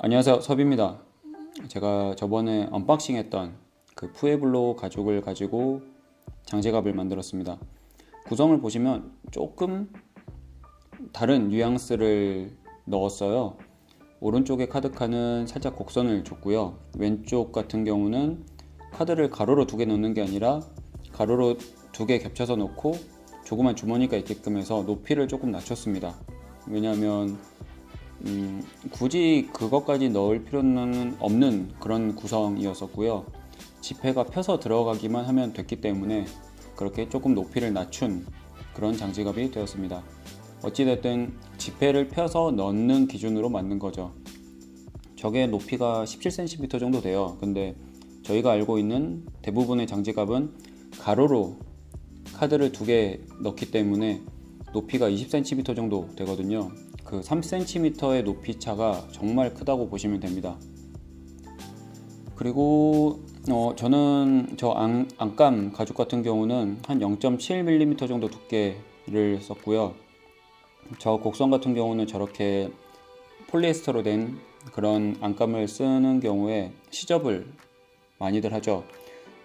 안녕하세요, 섭입니다. 제가 저번에 언박싱 했던 그 푸에블로 가죽을 가지고 장지갑을 만들었습니다. 구성을 보시면 조금 다른 뉘앙스를 넣었어요. 오른쪽에 카드칸은 살짝 곡선을 줬고요. 왼쪽 같은 경우는 카드를 가로로 두 개 넣는 게 아니라 가로로 두 개 겹쳐서 놓고 조그만 주머니가 있게끔 해서 높이를 조금 낮췄습니다. 왜냐하면 굳이 그것까지 넣을 필요는 없는 그런 구성이었었고요. 지폐가 펴서 들어가기만 하면 됐기 때문에 그렇게 조금 높이를 낮춘 그런 장지갑이 되었습니다. 어찌됐든 지폐를 펴서 넣는 기준으로 만든 거죠. 저게 높이가 17cm 정도 돼요. 근데 저희가 알고 있는 대부분의 장지갑은 가로로 카드를 두 개 넣기 때문에 높이가 20cm 정도 되거든요. 그 3cm의 높이 차가 정말 크다고 보시면 됩니다. 그리고 저는 저 안감 가죽 같은 경우는 한 0.7mm 정도 두께를 썼고요. 저 곡선 같은 경우는 저렇게 폴리에스터로 된 그런 안감을 쓰는 경우에 시접을 많이들 하죠.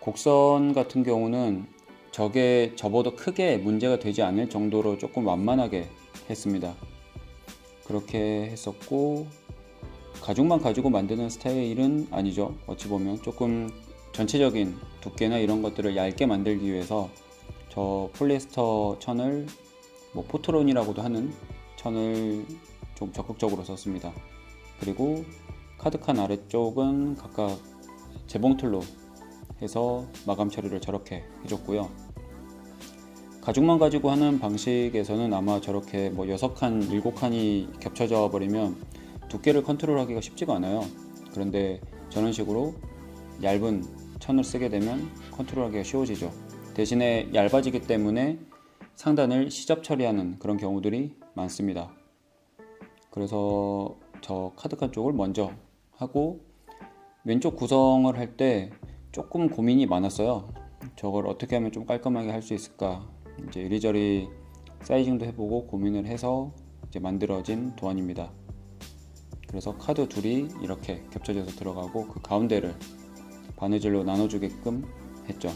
곡선 같은 경우는 저게 저보다 크게 문제가 되지 않을 정도로 조금 완만하게 했습니다. 그렇게 했었고, 가죽만 가지고 만드는 스타일은 아니죠. 어찌 보면 조금 전체적인 두께나 이런 것들을 얇게 만들기 위해서 저 폴리에스터 천을 포트론이라고도 하는 천을 좀 적극적으로 썼습니다. 그리고 카드칸 아래쪽은 각각 재봉틀로 해서 마감 처리를 저렇게 해줬고요. 가죽만 가지고 하는 방식에서는 아마 저렇게 6칸, 7칸이 겹쳐져 버리면 두께를 컨트롤하기가 쉽지가 않아요. 그런데 저런 식으로 얇은 천을 쓰게 되면 컨트롤하기가 쉬워지죠. 대신에 얇아지기 때문에 상단을 시접 처리하는 그런 경우들이 많습니다. 그래서 저 카드칸 쪽을 먼저 하고 왼쪽 구성을 할 때 조금 고민이 많았어요. 저걸 어떻게 하면 좀 깔끔하게 할 수 있을까, 이제 이리저리 사이징도 해보고 고민을 해서 이제 만들어진 도안입니다. 그래서 카드 둘이 이렇게 겹쳐져서 들어가고 그 가운데를 바느질로 나눠주게끔 했죠.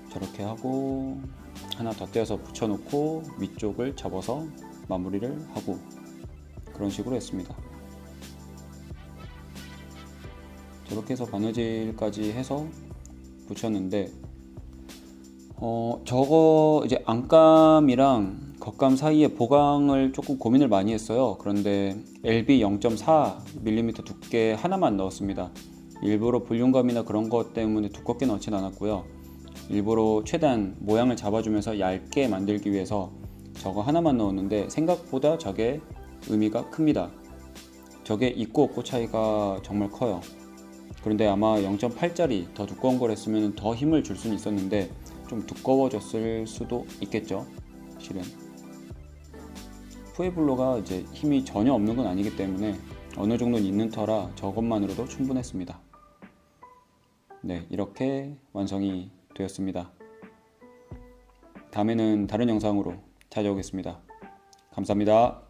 저렇게 하고 하나 더 떼어서 붙여놓고 위쪽을 접어서 마무리를 하고 그런 식으로 했습니다. 저렇게 해서 바느질까지 해서 붙였는데 저거 이제 안감이랑 겉감 사이에 보강을 조금 고민을 많이 했어요. 그런데 LB 0.4mm 두께 하나만 넣었습니다. 일부러 볼륨감이나 그런 것 때문에 두껍게 넣진 않았고요. 일부러 최대한 모양을 잡아주면서 얇게 만들기 위해서 저거 하나만 넣었는데 생각보다 저게 의미가 큽니다. 저게 있고 없고 차이가 정말 커요. 그런데 아마 0.8짜리 더 두꺼운 걸 했으면 더 힘을 줄 수는 있었는데 좀 두꺼워졌을 수도 있겠죠. 실은 푸에블로가 이제 힘이 전혀 없는 건 아니기 때문에 어느 정도는 있는 터라 저것만으로도 충분했습니다. 네, 이렇게 완성이 되었습니다. 다음에는 다른 영상으로 찾아오겠습니다. 감사합니다.